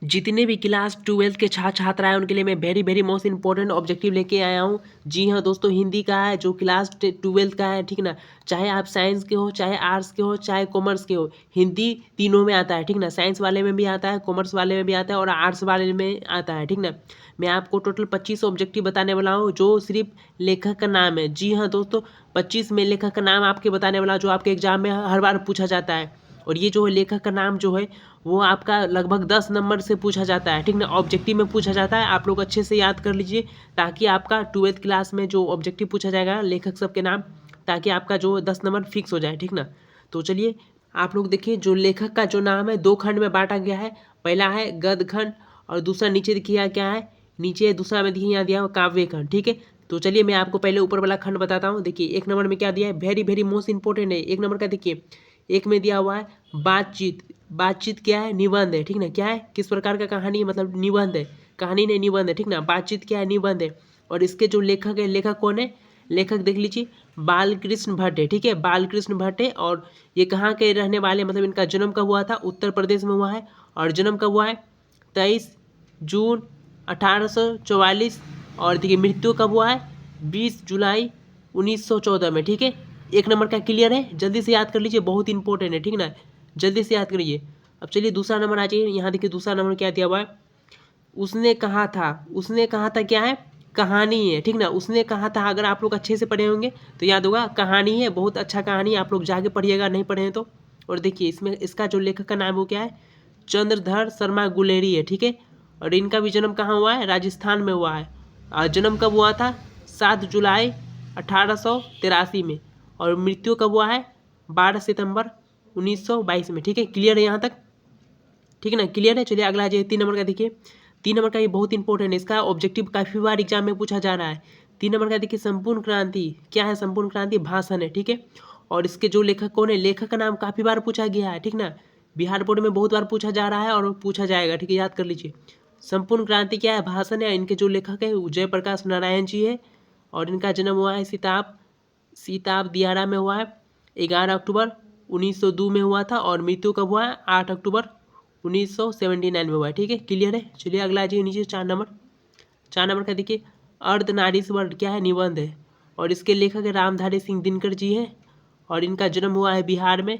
जितने भी class 12th के छात्र छात्रा हैं उनके लिए मैं very very most important objective लेके आया हूँ। जी हाँ दोस्तों, हिंदी का है जो क्लास 12th का है, ठीक ना। चाहे आप साइंस के हो, चाहे आर्ट्स के हो, चाहे कॉमर्स के हो, हिंदी तीनों में आता है, ठीक ना। साइंस वाले में भी आता है, कॉमर्स वाले में भी आता है और आर्ट्स वाले में आता है, ठीक ना। मैं आपको टोटल 25 ऑब्जेक्टिव बताने वाला हूँ जो सिर्फ लेखक का नाम है। जी हाँ दोस्तों, 25 में लेखक का नाम आपके बताने वाला जो आपके एग्जाम में हर बार पूछा जाता है। और ये जो है लेखक का नाम जो है वो आपका लगभग 10 नंबर से पूछा जाता है, ठीक ना। ऑब्जेक्टिव में पूछा जाता है, आप लोग अच्छे से याद कर लीजिए ताकि आपका 12th क्लास में जो ऑब्जेक्टिव पूछा जाएगा लेखक सबके नाम, ताकि आपका जो 10 नंबर फिक्स हो जाए, ठीक ना। तो चलिए आप लोग देखिए, जो लेखक का जो नाम है 2 खंड में बांटा गया है। पहला है गद्य खंड और दूसरा नीचे देखिए क्या है, नीचे दूसरा में देखिए यहाँ दिया हुआ काव्य खंड, ठीक है। तो चलिए मैं आपको पहले ऊपर वाला खंड बताता हूँ। देखिए 1 नंबर में क्या दिया है, वेरी वेरी मोस्ट इंपॉर्टेंट है। 1 नंबर का देखिए, एक में दिया हुआ है बातचीत। बातचीत क्या है, निबंध है, ठीक ना। क्या है, किस प्रकार का कहानी है, मतलब निबंध है, कहानी नहीं निबंध है, ठीक ना। बातचीत क्या है, निबंध है। और इसके जो लेखक है, लेखक कौन है, लेखक देख लीजिए बालकृष्ण भट्ट है, ठीक है। बालकृष्ण भट्ट है और ये कहाँ के रहने वाले, मतलब इनका जन्म कब हुआ था, उत्तर प्रदेश में हुआ है। और जन्म कब हुआ है, 23 जून 1844। और देखिए मृत्यु कब हुआ है, 20 जुलाई 1914 में, ठीक है। 1 नंबर का क्लियर है, जल्दी से याद कर लीजिए, बहुत इंपॉर्टेंट है, ठीक ना। जल्दी से याद करिए। अब चलिए दूसरा नंबर आ जाइए, यहाँ देखिए दूसरा नंबर क्या दिया हुआ है, उसने कहा था। उसने कहा था क्या है, कहानी है, ठीक ना। उसने कहा था, अगर आप लोग अच्छे से पढ़े होंगे तो याद होगा, कहानी है, बहुत अच्छा कहानी है, आप लोग जाके पढ़िएगा, नहीं पढ़े हैं तो। और देखिए इसमें इसका जो लेखक का नाम वो क्या है, चंद्रधर शर्मा गुलेरी है, ठीक है। और इनका भी जन्म कहाँ हुआ है, राजस्थान में हुआ है। और जन्म कब हुआ था, 7 जुलाई 1883 में। और मृत्यु कब हुआ है, 12 सितंबर 1922 में, ठीक है। क्लियर है यहाँ तक, ठीक है ना, क्लियर है। चलिए अगला आ जाइए 3 नंबर का। देखिए 3 नंबर का ये बहुत इंपॉर्टेंट है, इसका ऑब्जेक्टिव काफ़ी बार एग्जाम में पूछा जा रहा है। 3 नंबर का देखिए, संपूर्ण क्रांति क्या है, संपूर्ण क्रांति भाषण है, ठीक है। और इसके जो लेखक कौन है, लेखक का नाम काफ़ी बार पूछा गया है, ठीक ना। बिहार बोर्ड में बहुत बार पूछा जा रहा है और पूछा जाएगा, ठीक है, याद कर लीजिए। संपूर्ण क्रांति क्या है, भाषण है। इनके जो लेखक है जयप्रकाश नारायण जी है। और इनका जन्म हुआ है सीताब दियारा में हुआ है, 11 अक्टूबर 1902 में हुआ था। और मृत्यु कब हुआ है, 8 अक्टूबर 1979 में हुआ है, ठीक है, क्लियर है। चलिए अगला आ जाइए नीचे 4 नंबर। 4 नंबर का देखिए, अर्धनारीश्वर क्या है, निबंध है। और इसके लेखक है रामधारी सिंह दिनकर जी है। और इनका जन्म हुआ है बिहार में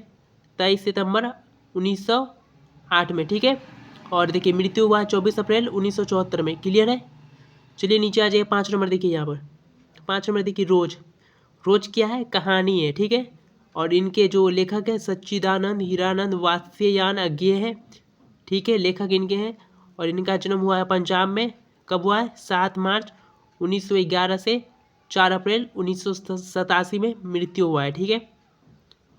23 सितंबर 1908 में, ठीक है। और देखिए मृत्यु हुआ है 24 अप्रैल 1974 में, क्लियर है। चलिए नीचे आ जाइए 5 नंबर। देखिए यहाँ पर 5 नंबर देखिए, रोज। रोज क्या है, कहानी है, ठीक है। और इनके जो लेखक है सच्चिदानंद हीरानंद वात्स्यायन अज्ञे है, ठीक है, लेखक इनके हैं। और इनका जन्म हुआ है पंजाब में, कब हुआ है, 7 मार्च 1911 से 4 अप्रैल 1987 में मृत्यु हुआ है, ठीक है।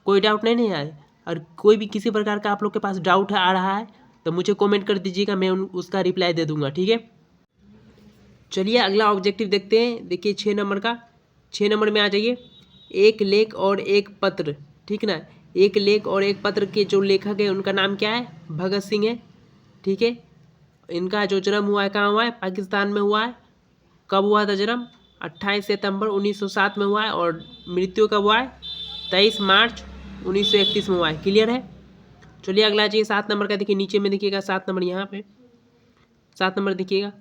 कोई डाउट नहीं है। और कोई भी किसी प्रकार का आप लोग के पास डाउट आ रहा है तो मुझे कमेंट कर दीजिएगा, मैं उसका रिप्लाई दे दूंगा, ठीक है। चलिए अगला ऑब्जेक्टिव देखते हैं। देखिए 6 नंबर का, 6 नंबर में आ जाइए, एक लेख और एक पत्र, ठीक ना। एक लेख और एक पत्र के जो लेखक है उनका नाम क्या है, भगत सिंह है, ठीक है। इनका जो जन्म हुआ है कहाँ हुआ है, पाकिस्तान में हुआ है। कब हुआ था जन्म, 28 सितंबर 1907 में हुआ है। और मृत्यु कब हुआ है, 23 मार्च 1931 में हुआ है, क्लियर है। चलिए अगला चाहिए 7 नंबर का। देखिए नीचे में देखिएगा 7 नंबर, यहाँ पे 7 नंबर देखिएगा,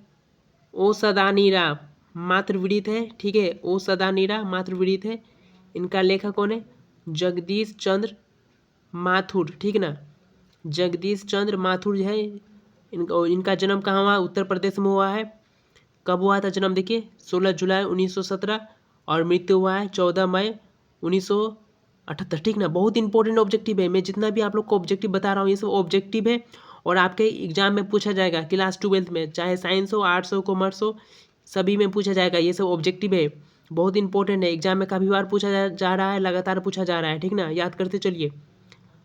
ओ सदानीरा मातृवृत्त है, ठीक है। ओ सदानीरा मातृवृत्त है। इनका लेखक कौन है, जगदीश चंद्र माथुर, ठीक ना। जगदीश चंद्र माथुर है। इनका जन्म कहाँ हुआ, उत्तर प्रदेश में हुआ है। कब हुआ था जन्म, देखिए 16 जुलाई 1917। और मृत्यु हुआ है 14 मई 1978, ठीक ना। बहुत इंपॉर्टेंट ऑब्जेक्टिव है, मैं जितना भी आप लोग को ऑब्जेक्टिव बता रहा हूँ ये सब ऑब्जेक्टिव है। और आपके एग्जाम में पूछा जाएगा क्लास 12th में, चाहे साइंस हो, आर्ट्स हो, कॉमर्स हो, सभी में पूछा जाएगा, ये सब ऑब्जेक्टिव है, बहुत इंपॉर्टेंट है। एग्जाम में काफ़ी बार पूछा जा रहा है, लगातार पूछा जा रहा है, ठीक ना, याद करते चलिए।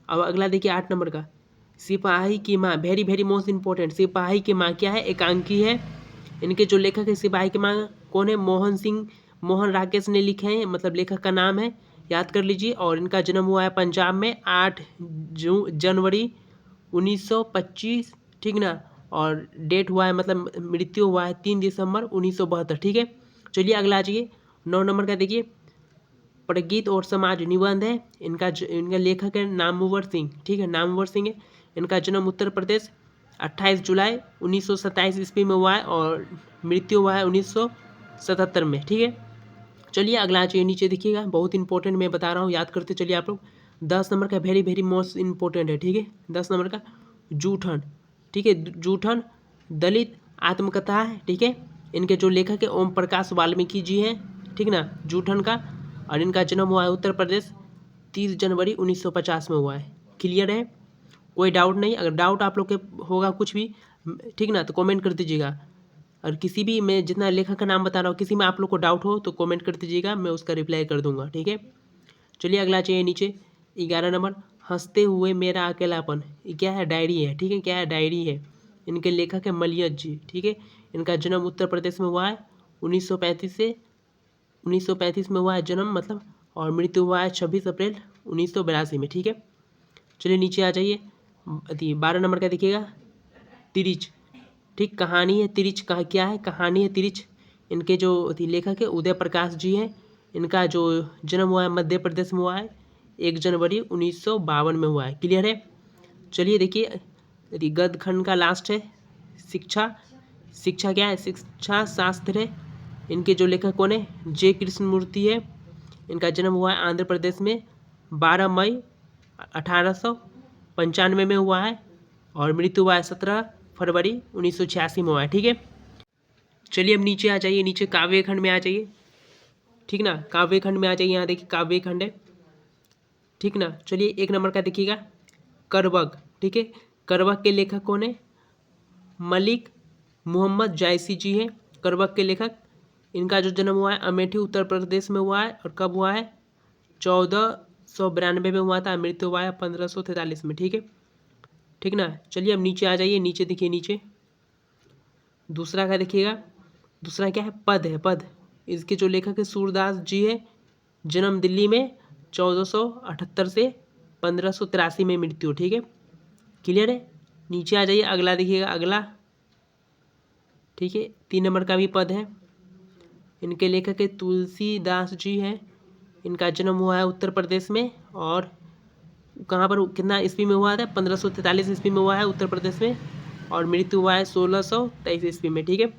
अब अगला देखिए 8 नंबर का, सिपाही की माँ, वेरी वेरी मोस्ट इंपॉर्टेंट। सिपाही की माँ क्या है, एकांकी है। इनके जो लेखक है सिपाही की माँ कौन है, मोहन राकेश ने लिखे हैं, मतलब लेखक का नाम है, याद कर लीजिए। और इनका जन्म हुआ है पंजाब में 8 जनवरी 1925, ठीक ना। और डेट हुआ है, मतलब मृत्यु हुआ है 3 दिसंबर 1972, ठीक है। चलिए अगला आ जाइए 9 नंबर का। देखिए प्रगीत और समाज निबंध है। इनका लेखक है नामवर सिंह, ठीक है, नामवर सिंह है। इनका जन्म उत्तर प्रदेश 28 जुलाई 1927 ईस्वी में हुआ है और मृत्यु हुआ है 1977 में। ठीक है, चलिए अगला चाहिए नीचे देखिएगा, बहुत इंपॉर्टेंट मैं बता रहा हूँ, याद करते चलिए आप लोग। 10 नंबर का वेरी वेरी मोस्ट इंपॉर्टेंट है। ठीक है, 10 नंबर का जूठन। ठीक है, जूठन दलित आत्मकथा है। ठीक है, इनके जो लेखक है ओम प्रकाश वाल्मीकि जी हैं। ठीक ना, जूठन का, और इनका जन्म हुआ है उत्तर प्रदेश 30 जनवरी 1950 में हुआ है। क्लियर है, कोई डाउट नहीं। अगर डाउट आप लोग के होगा कुछ भी, ठीक ना, तो कमेंट कर दीजिएगा। और किसी भी, मैं जितना लेखक का नाम बता रहा हूँ, किसी में आप लोग को डाउट हो तो कमेंट कर दीजिएगा, मैं उसका रिप्लाई कर दूंगा। ठीक है, चलिए अगला चाहिए नीचे 11 नंबर, हंसते हुए मेरा अकेलापन। ये क्या है? डायरी है। ठीक है, क्या है? डायरी है। इनके लेखक है मलियत जी। ठीक है, इनका जन्म उत्तर प्रदेश में हुआ है 1935 में हुआ है जन्म, मतलब, और मृत्यु हुआ है 26 अप्रैल 1982 में। ठीक है, चलिए नीचे आ जाइए, 12 नंबर का देखिएगा, तिरिच। ठीक, कहानी है तिरिच। कहा क्या है? कहानी है तिरिच। इनके जो लेखक है उदय प्रकाश जी हैं। इनका जो जन्म हुआ है मध्य प्रदेश में हुआ है 1 जनवरी 1952 में हुआ है। क्लियर है, चलिए देखिए, गद्य खंड का लास्ट है शिक्षा। शिक्षा क्या है? शिक्षा शास्त्र है। इनके जो लेखक कौन है? जे कृष्णमूर्ति है। इनका जन्म हुआ है आंध्र प्रदेश में 12 मई 1895 में हुआ है और मृत्यु हुआ है 17 फरवरी 1986 में हुआ है। ठीक है, चलिए अब नीचे आ जाइए, नीचे काव्य खंड में आ जाइए। ठीक ना, काव्य खंड में आ जाइए, यहाँ देखिए काव्य खंड है। ठीक ना, चलिए 1 नंबर का देखिएगा, करवग। ठीक है, करवग के लेखक कौन है? मलिक मोहम्मद जायसी जी हैं, करवग के लेखक। इनका जो जन्म हुआ है अमेठी उत्तर प्रदेश में हुआ है, और कब हुआ है? 1492 में हुआ था, मृत्यु हुआ है 1543 में। ठीक है, ठीक ना, चलिए अब नीचे आ जाइए, नीचे देखिए, नीचे दूसरा का देखिएगा। दूसरा क्या है? पद है, पद। इसके जो लेखक है सूरदास जी है, जन्म दिल्ली में 1478 से 1583 में मृत्यु। ठीक है, क्लियर है, नीचे आ जाइए, अगला देखिएगा, अगला। ठीक है, 3 नंबर का भी पद है। इनके लेखक है तुलसीदास जी हैं। इनका जन्म हुआ है उत्तर प्रदेश में, और कहाँ पर, कितना ईस्वी में हुआ था? 1543 ईस्वी में हुआ है उत्तर प्रदेश में, और मृत्यु हुआ है 1623 ईस्वी में। ठीक है,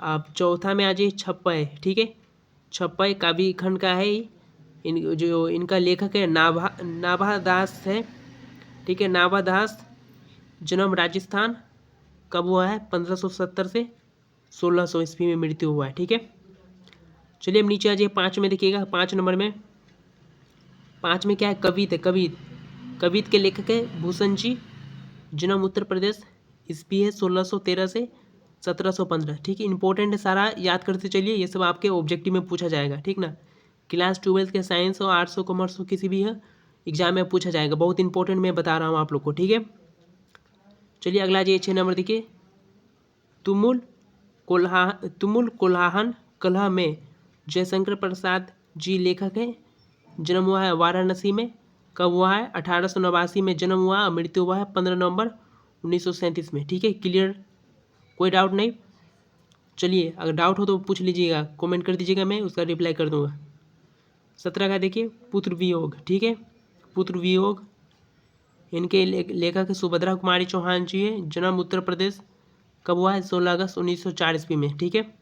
अब चौथा में आ जाइए, छप्पय। ठीक है, छप्पय काव्य खंड का है। जो इनका लेखक है नाभा दास है। ठीक है, नाभा दास, जन्म राजस्थान, कब हुआ है? 1570 से 1600 ईस्वी में मृत्यु हुआ है। ठीक है, चलिए अब नीचे आ जाइए, 5 में देखिएगा, 5 नंबर में। 5 में क्या है? कवित है, कवित। कवित के लेखक है भूषण जी, जन्म उत्तर प्रदेश, ईस्वी है 1613 से 1715। ठीक है, इंपॉर्टेंट है, सारा याद करते चलिए, ये सब आपके ऑब्जेक्टिव में पूछा जाएगा। ठीक ना, क्लास 12 के साइंस हो, आर्ट्स हो, कॉमर्स हो, किसी भी है एग्जाम में पूछा जाएगा, बहुत इंपॉर्टेंट मैं बता रहा हूँ आप लोग को। ठीक है, चलिए अगला जी 6 नंबर देखिए, तुमुल कोल्हाहन कलह में जयशंकर प्रसाद जी लेखक हैं। जन्म हुआ है वाराणसी में, कब हुआ है? 1889 में जन्म हुआ, मृत्यु हुआ है 15 नवंबर 1937 में। ठीक है, क्लियर, कोई डाउट नहीं। चलिए अगर डाउट हो तो पूछ लीजिएगा, कमेंट कर दीजिएगा, मैं उसका रिप्लाई कर दूंगा। 17 का देखिए, पुत्र वियोग। ठीक है, पुत्र वियोग। इनके लेखक सुभद्रा कुमारी चौहान जी है, जन्म उत्तर प्रदेश, कब हुआ है? 16 अगस्त 1904 ईस्वी में। ठीक है,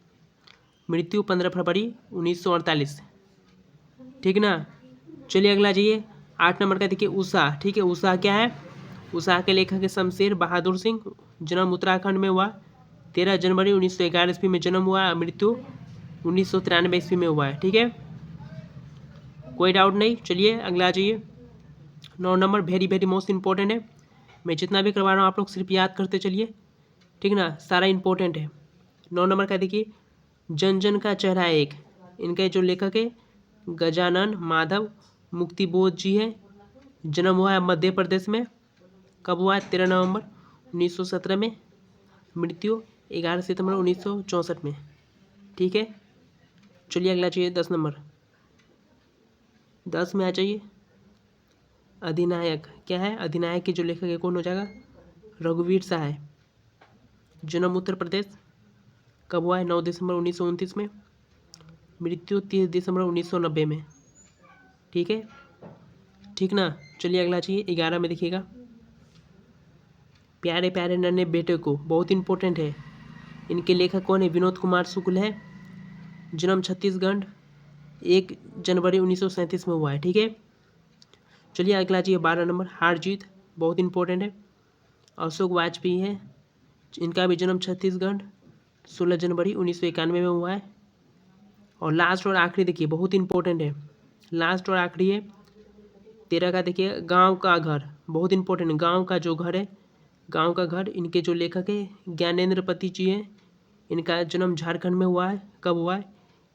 मृत्यु 15 फरवरी 1948। ठीक ना, चलिए अगला जाइए, 8 नंबर का देखिए, उषा। ठीक है, उषा क्या है? उषा के लेखक है शमशेर बहादुर सिंह, जन्म उत्तराखंड में हुआ, 13 जनवरी 1911 ईस्वी में जन्म हुआ, मृत्यु 1993 ईस्वी में हुआ है। ठीक है, कोई डाउट नहीं। चलिए अगला आ जाइए, 9 number very very most important है, मैं जितना भी करवा रहा हूँ आप लोग सिर्फ याद करते चलिए। ठीक ना, सारा इंपॉर्टेंट है। 9 नंबर का देखिए, जन जन का चेहरा एक। इनके जो लेखक है गजानन माधव मुक्तिबोध जी है, जन्म हुआ है मध्य प्रदेश में, कब हुआ है? 13 नवंबर 1917 में, मृत्यु 11 सितंबर 1964 में। ठीक है, चलिए अगला चाहिए 10 नंबर। 10 में आ जाइए, अधिनायक। क्या है? अधिनायक के जो लेखक है कौन हो जाएगा? रघुवीर सहाय, जन्म उत्तर प्रदेश, कब हुआ है? 9 दिसंबर 1929 में, मृत्यु 30 दिसंबर 1990 में। ठीक है, ठीक ना, चलिए अगला चाहिए 11 में देखिएगा, प्यारे प्यारे नन्हे बेटे को, बहुत इंपॉर्टेंट है। इनके लेखक कौन है? विनोद कुमार शुक्ल है। जन्म छत्तीसगढ़, 1 जनवरी 1937 में हुआ है। ठीक है, चलिए अगला जी 12 नंबर, हार जीत, बहुत इंपॉर्टेंट है। अशोक वाजपेयी है, इनका भी जन्म छत्तीसगढ़, 16 जनवरी 1991 में हुआ है। और लास्ट और आखिरी देखिए, बहुत इंपॉर्टेंट है, लास्ट और आखिरी है 13 का। देखिए, गांव का घर, बहुत इंपॉर्टेंट है। गांव का जो घर है, गांव का घर, इनके जो लेखक है ज्ञानेंद्र पति जी हैं। इनका जन्म झारखंड में हुआ है। कब हुआ है?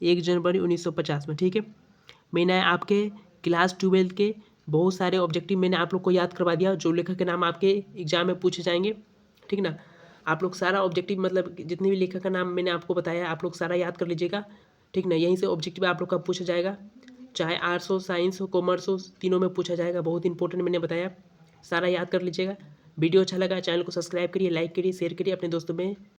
1 जनवरी 1950 में। ठीक है, मैंने आपके क्लास 12 के बहुत सारे ऑब्जेक्टिव मैंने आप लोग को याद करवा दिया, जो लेखक के नाम आपके एग्जाम में पूछे जाएंगे। ठीक ना, आप लोग सारा ऑब्जेक्टिव मतलब जितने भी लेखक का नाम मैंने आपको बताया, आप लोग सारा याद कर लीजिएगा। ठीक ना, यहीं से ऑब्जेक्टिव आप लोग का पूछा जाएगा, चाहे आर्ट्स हो, साइंस हो, कॉमर्स हो, तीनों में पूछा जाएगा। बहुत इंपॉर्टेंट मैंने बताया, सारा याद कर लीजिएगा। वीडियो अच्छा लगा चैनल को सब्सक्राइब करिए, लाइक करिए, शेयर करिए अपने दोस्तों में।